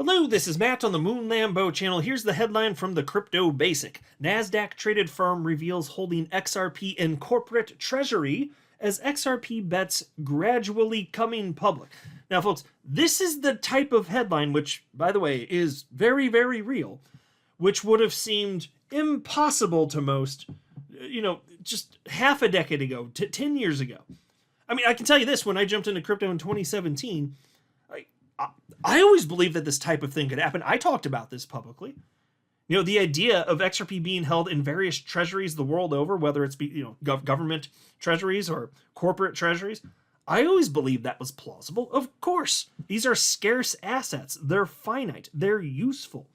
Hello, this is Matt on the Moon Lambo channel. Here's the headline from the Crypto Basic. NASDAQ traded firm reveals holding XRP in corporate treasury as XRP bets gradually coming public. Now, folks, this is the type of headline, which, by the way, is very, very real, which would have seemed impossible to most, just half a decade ago, 10 years ago. I mean, I can tell you this, when I jumped into crypto in 2017, I always believed that this type of thing could happen. I talked about this publicly. The idea of XRP being held in various treasuries the world over, whether it's government treasuries or corporate treasuries, I always believed that was plausible. Of course, these are scarce assets. They're finite. They're useful.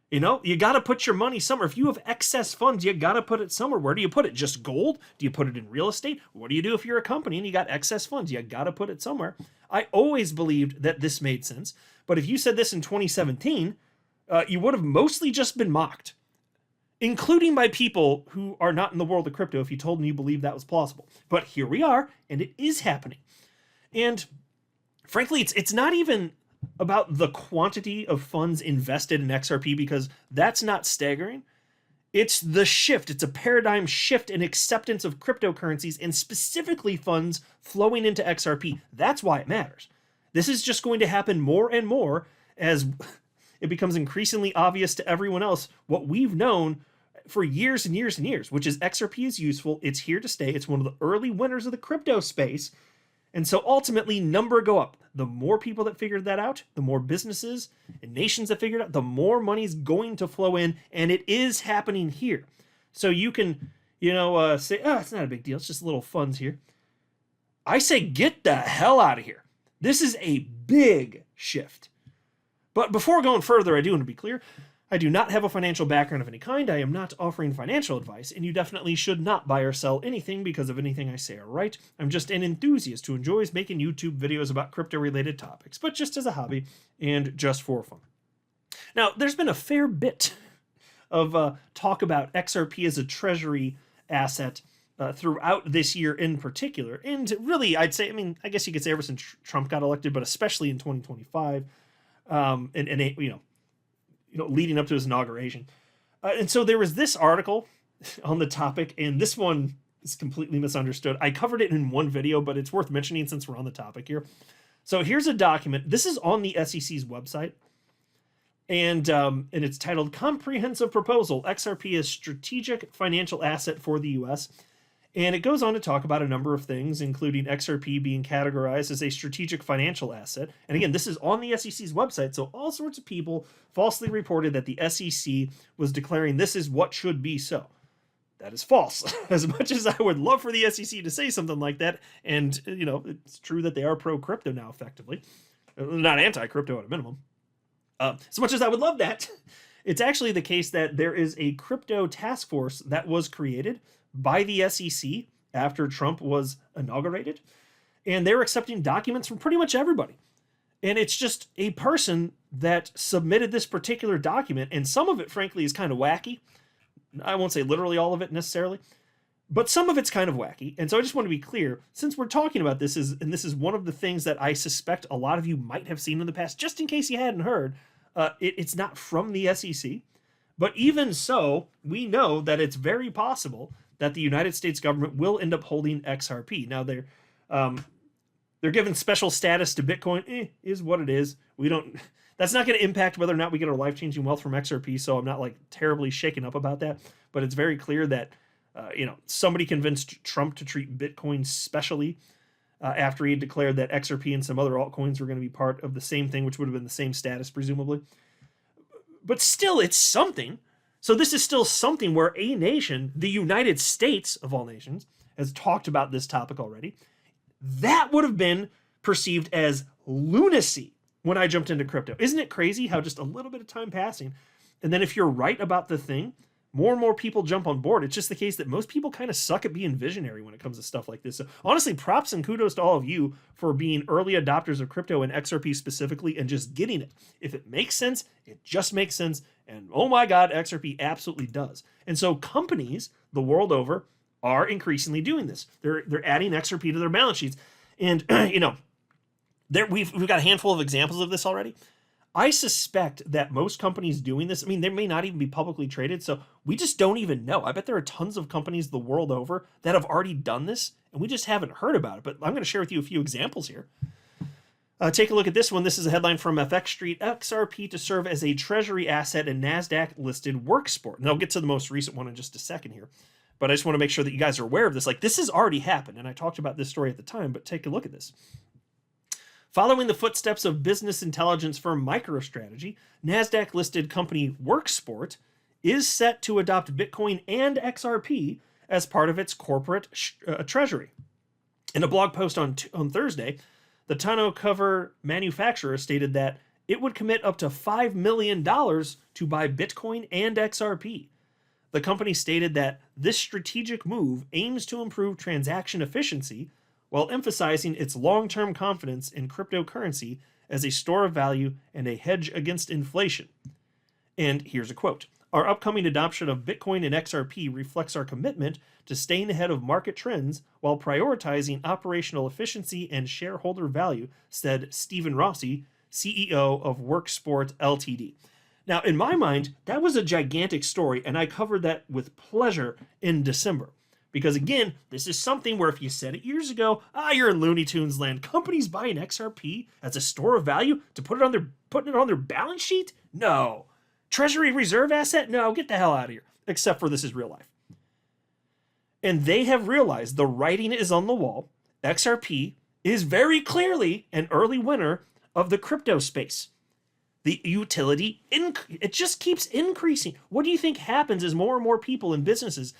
You got to put your money somewhere. If you have excess funds, you got to put it somewhere. Where do you put it? Just gold? Do you put it in real estate? What do you do if you're a company and you got excess funds? You got to put it somewhere. I always believed that this made sense. But if you said this in 2017, you would have mostly just been mocked, including by people who are not in the world of crypto if you told them you believed that was plausible. But here we are, and it is happening. And frankly, it's not even about the quantity of funds invested in XRP, because that's not staggering. It's the shift. It's a paradigm shift in acceptance of cryptocurrencies, and specifically funds flowing into XRP. That's why it matters. This is just going to happen more and more as it becomes increasingly obvious to everyone else what we've known for years and years and years, which is XRP is useful. It's here to stay. It's one of the early winners of the crypto space. And so ultimately, number go up. The more people that figured that out, the more businesses and nations that figured out, the more money's going to flow in, and it is happening here. So you can, say, oh, it's not a big deal. It's just little funds here. I say, get the hell out of here. This is a big shift. But before going further, I do want to be clear. I do not have a financial background of any kind. I am not offering financial advice, and you definitely should not buy or sell anything because of anything I say or write. I'm just an enthusiast who enjoys making YouTube videos about crypto-related topics, but just as a hobby and just for fun. Now, there's been a fair bit of talk about XRP as a treasury asset throughout this year in particular, and really, I'd say, I guess you could say ever since Trump got elected, but especially in 2025, leading up to his inauguration. And so there was this article on the topic, and this one is completely misunderstood. I covered it in one video, but it's worth mentioning since we're on the topic here. So here's a document. This is on the SEC's website, and it's titled Comprehensive Proposal, XRP is Strategic Financial Asset for the U.S., and it goes on to talk about a number of things, including XRP being categorized as a strategic financial asset. And again, this is on the SEC's website, so all sorts of people falsely reported that the SEC was declaring this is what should be so. That is false. As much as I would love for the SEC to say something like that, and it's true that they are pro-crypto now, effectively. Not anti-crypto at a minimum. As much as I would love that, it's actually the case that there is a crypto task force that was created by the SEC after Trump was inaugurated, and they're accepting documents from pretty much everybody. And it's just a person that submitted this particular document, and some of it, frankly, is kind of wacky. I won't say literally all of it necessarily, but some of it's kind of wacky. And so I just want to be clear, since we're talking about this, and this is one of the things that I suspect a lot of you might have seen in the past, just in case you hadn't heard, it's not from the SEC. But even so, we know that it's very possible that the United States government will end up holding XRP. Now they're given special status to Bitcoin. Is what it is. That's not going to impact whether or not we get our life-changing wealth from XRP. So I'm not terribly shaken up about that. But it's very clear that somebody convinced Trump to treat Bitcoin specially after he had declared that XRP and some other altcoins were going to be part of the same thing, which would have been the same status presumably. But still, it's something. So this is still something where a nation, the United States of all nations, has talked about this topic already. That would have been perceived as lunacy when I jumped into crypto. Isn't it crazy how just a little bit of time passing, and then if you're right about the thing, more and more people jump on board. It's just the case that most people kind of suck at being visionary when it comes to stuff like this. So honestly, props and kudos to all of you for being early adopters of crypto and XRP specifically and just getting it. If it makes sense, it just makes sense. And oh my God, XRP absolutely does. And so companies the world over are increasingly doing this. They're adding XRP to their balance sheets. And, we've got a handful of examples of this already. I suspect that most companies doing this, I mean, they may not even be publicly traded, so we just don't even know. I bet there are tons of companies the world over that have already done this, and we just haven't heard about it. But I'm going to share with you a few examples here. Take a look at this one. This is a headline from FX Street. XRP to serve as a Treasury asset and NASDAQ-listed worksport. And I'll get to the most recent one in just a second here. But I just want to make sure that you guys are aware of this. Like, this has already happened, and I talked about this story at the time, but take a look at this. Following the footsteps of business intelligence firm MicroStrategy, NASDAQ-listed company Worksport is set to adopt Bitcoin and XRP as part of its corporate treasury. In a blog post on Thursday, the tonneau cover manufacturer stated that it would commit up to $5 million to buy Bitcoin and XRP. The company stated that this strategic move aims to improve transaction efficiency while emphasizing its long-term confidence in cryptocurrency as a store of value and a hedge against inflation. And here's a quote. Our upcoming adoption of Bitcoin and XRP reflects our commitment to staying ahead of market trends while prioritizing operational efficiency and shareholder value, said Stephen Rossi, CEO of Worksport Ltd. Now, in my mind, that was a gigantic story, and I covered that with pleasure in December. Because again, this is something where if you said it years ago, you're in Looney Tunes land. Companies buying XRP as a store of value to putting it on their balance sheet? No. Treasury reserve asset? No, get the hell out of here. Except for this is real life. And they have realized the writing is on the wall. XRP is very clearly an early winner of the crypto space. The utility, it just keeps increasing. What do you think happens as more and more people and businesses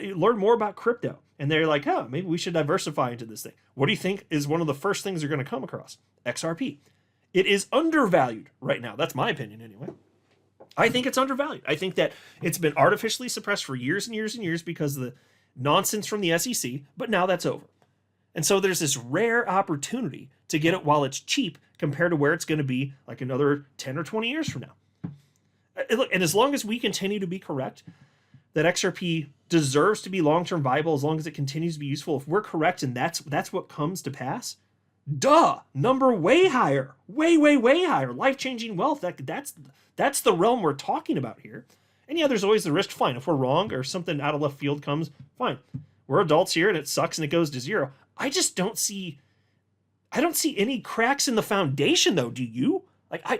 learn more about crypto? And they're like, maybe we should diversify into this thing. What do you think is one of the first things they're going to come across? XRP. It is undervalued right now. That's my opinion anyway. I think it's undervalued. I think that it's been artificially suppressed for years and years and years because of the nonsense from the SEC, but now that's over. And so there's this rare opportunity to get it while it's cheap compared to where it's going to be like another 10 or 20 years from now. And as long as we continue to be correct that XRP deserves to be long-term viable, as long as it continues to be useful, if we're correct and that's what comes to pass, number way higher, way higher, life-changing wealth. That's the realm we're talking about here. And yeah, there's always the risk. Fine, if we're wrong or something out of left field comes, fine. We're adults here and it sucks and it goes to zero. I don't see any cracks in the foundation though, do you?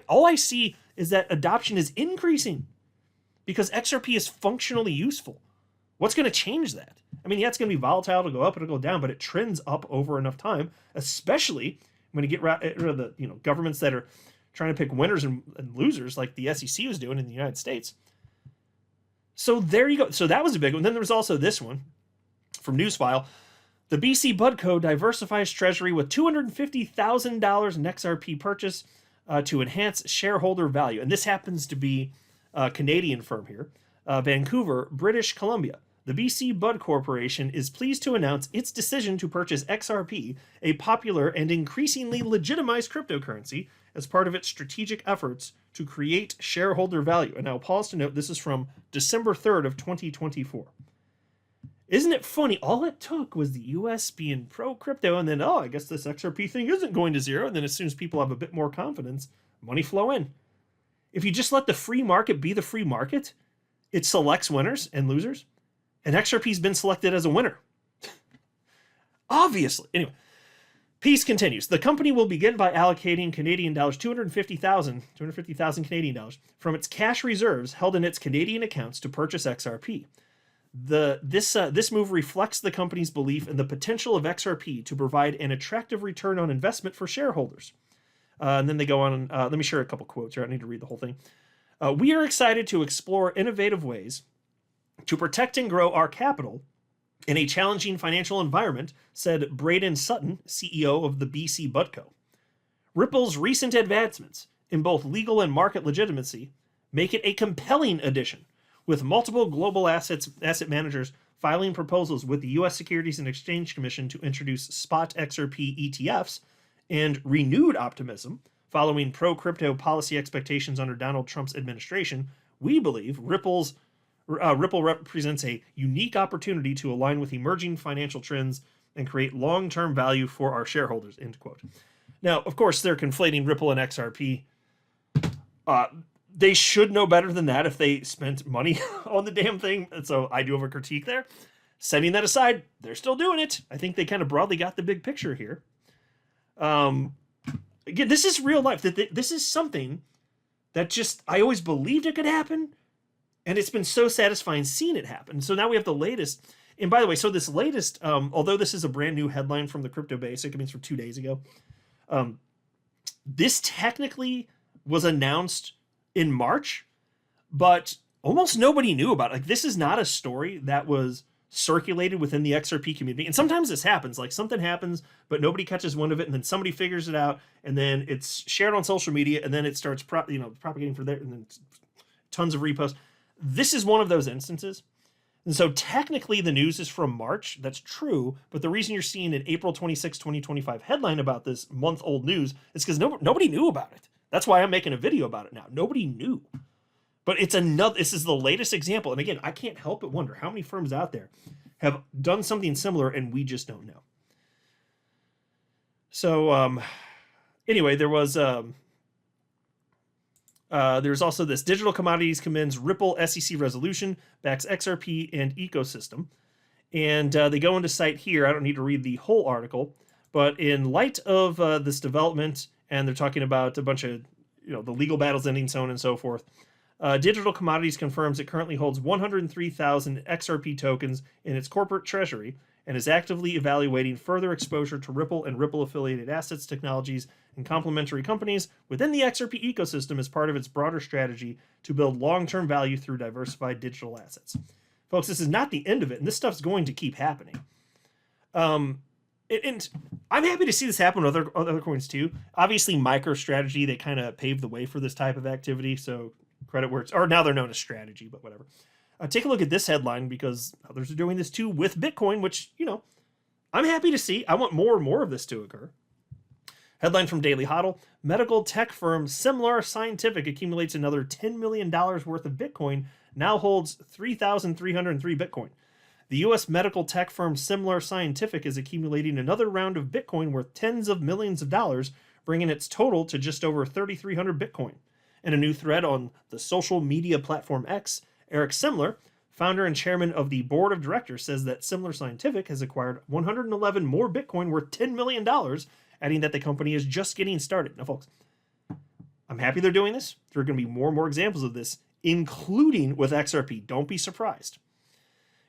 All I see is that adoption is increasing because XRP is functionally useful. What's going to change that? I mean, yeah, it's going to be volatile, it'll go up, it'll go down, but it trends up over enough time, especially when you get rid of the governments that are trying to pick winners and losers like the SEC was doing in the United States. So there you go. So that was a big one. Then there was also this one from Newsfile. The BC Budco diversifies treasury with $250,000 in XRP purchase to enhance shareholder value. And this happens to be a Canadian firm here, Vancouver, British Columbia. The BC Bud Corporation is pleased to announce its decision to purchase XRP, a popular and increasingly legitimized cryptocurrency, as part of its strategic efforts to create shareholder value. And I'll pause to note this is from December 3rd of 2024. Isn't it funny? All it took was the US being pro-crypto, and then, I guess this XRP thing isn't going to zero. And then as soon as people have a bit more confidence, money flow in. If you just let the free market be the free market, it selects winners and losers. And XRP's been selected as a winner. Obviously. Anyway, piece continues. The company will begin by allocating Canadian dollars, 250,000 Canadian dollars from its cash reserves held in its Canadian accounts to purchase XRP. This move reflects the company's belief in the potential of XRP to provide an attractive return on investment for shareholders. And then they go on, let me share a couple quotes here. I need to read the whole thing. We are excited to explore innovative ways to protect and grow our capital in a challenging financial environment, said Braden Sutton, CEO of the BC Budco. Ripple's recent advancements in both legal and market legitimacy make it a compelling addition, with multiple global asset managers filing proposals with the U.S. Securities and Exchange Commission to introduce spot XRP ETFs, and renewed optimism following pro-crypto policy expectations under Donald Trump's administration. We believe Ripple represents a unique opportunity to align with emerging financial trends and create long-term value for our shareholders, end quote. Now, of course, they're conflating Ripple and XRP. Uh, they should know better than that if they spent money on the damn thing. And so I do have a critique there. Setting that aside, they're still doing it. I think they kind of broadly got the big picture here. Again, this is real life. This is something that just, I always believed it could happen. And it's been so satisfying seeing it happen. So now we have the latest. And by the way, so this latest, although this is a brand new headline from the Crypto Basic, it means from 2 days ago. This technically was announced in March, but almost nobody knew about it. Like, this is not a story that was circulated within the XRP community. And sometimes this happens, like something happens, but nobody catches wind of it, and then somebody figures it out, and then it's shared on social media, and then it starts propagating from there, and then tons of reposts. This is one of those instances. And so technically the news is from March. That's true. But the reason you're seeing an April 26, 2025 headline about this month-old news is because nobody knew about it. That's why I'm making a video about it now. Nobody knew. But this is the latest example. And again, I can't help but wonder how many firms out there have done something similar and we just don't know. So anyway, there's also this digital commodities commends Ripple SEC resolution, backs XRP and ecosystem. And they go into cite here. I don't need to read the whole article, but in light of this development, and they're talking about a bunch of, the legal battles ending, so on and so forth. Digital Commodities confirms it currently holds 103,000 XRP tokens in its corporate treasury and is actively evaluating further exposure to Ripple and Ripple-affiliated assets, technologies, and complementary companies within the XRP ecosystem as part of its broader strategy to build long-term value through diversified digital assets. Folks, this is not the end of it, and this stuff's going to keep happening. And I'm happy to see this happen with other coins too. Obviously, MicroStrategy, they kind of paved the way for this type of activity, so credit where it's, or now they're known as Strategy, but whatever. Take a look at this headline because others are doing this too with Bitcoin, which, I'm happy to see. I want more and more of this to occur. Headline from Daily Hodl: medical tech firm Semler Scientific accumulates another $10 million worth of Bitcoin, now holds 3,303 Bitcoin. The U.S. medical tech firm Semler Scientific is accumulating another round of Bitcoin worth tens of millions of dollars, bringing its total to just over 3,300 Bitcoin. In a new thread on the social media platform X, Eric Semler, founder and chairman of the board of directors, says that Semler Scientific has acquired 111 more Bitcoin worth $10 million, adding that the company is just getting started. Now, folks, I'm happy they're doing this. There are going to be more and more examples of this, including with XRP. Don't be surprised.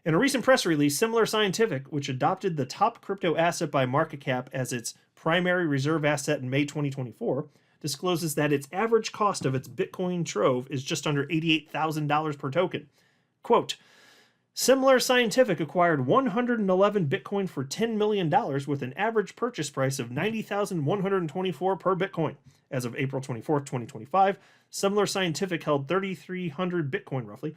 In a recent press release, Semler Scientific, which adopted the top crypto asset by market cap as its primary reserve asset in May 2024, discloses that its average cost of its Bitcoin trove is just under $88,000 per token. Quote, Semler Scientific acquired 111 Bitcoin for $10 million with an average purchase price of $90,124 per Bitcoin. As of April 24, 2025, Semler Scientific held 3,300 Bitcoin roughly,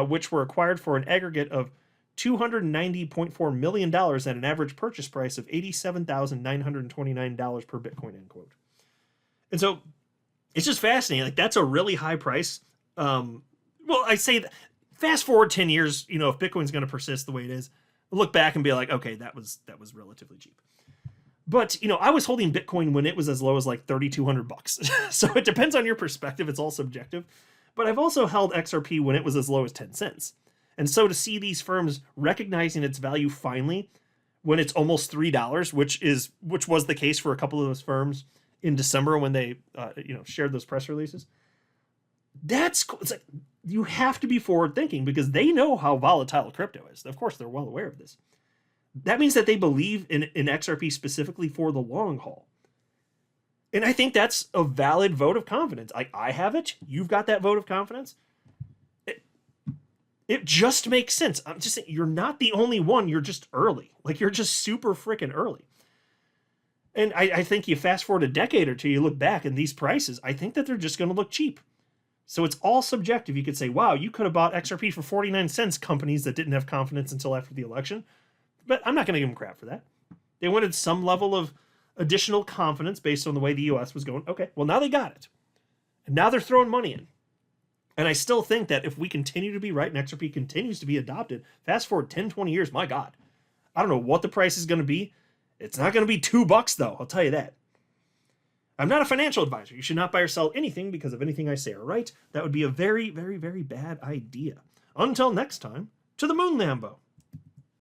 which were acquired for an aggregate of $290.4 million at an average purchase price of $87,929 per Bitcoin, end quote. And so it's just fascinating. Like, that's a really high price. Well, I say that fast forward 10 years, if Bitcoin's going to persist the way it is, look back and be like, okay, that was relatively cheap. But, I was holding Bitcoin when it was as low as like $3,200. So it depends on your perspective. It's all subjective. But I've also held XRP when it was as low as 10 cents. And so to see these firms recognizing its value finally when it's almost $3, which was the case for a couple of those firms in December when they shared those press releases, that's cool. It's like, you have to be forward thinking because they know how volatile crypto is. Of course, they're well aware of this. That means that they believe in XRP specifically for the long haul. And I think that's a valid vote of confidence. I have it. You've got that vote of confidence. It just makes sense. I'm just saying, you're not the only one. You're just early. Like, you're just super freaking early. And I think you fast forward a decade or two, you look back and these prices, I think that they're just going to look cheap. So it's all subjective. You could say, wow, you could have bought XRP for 49 cents, companies that didn't have confidence until after the election. But I'm not going to give them crap for that. They wanted some level of additional confidence based on the way the U.S. was going. Okay, well, now they got it. And now they're throwing money in. And I still think that if we continue to be right and XRP continues to be adopted, fast forward 10, 20 years, my God. I don't know what the price is going to be. It's not going to be $2 though, I'll tell you that. I'm not a financial advisor. You should not buy or sell anything because of anything I say or write. That would be a very, very, very bad idea. Until next time, to the moon, Lambo.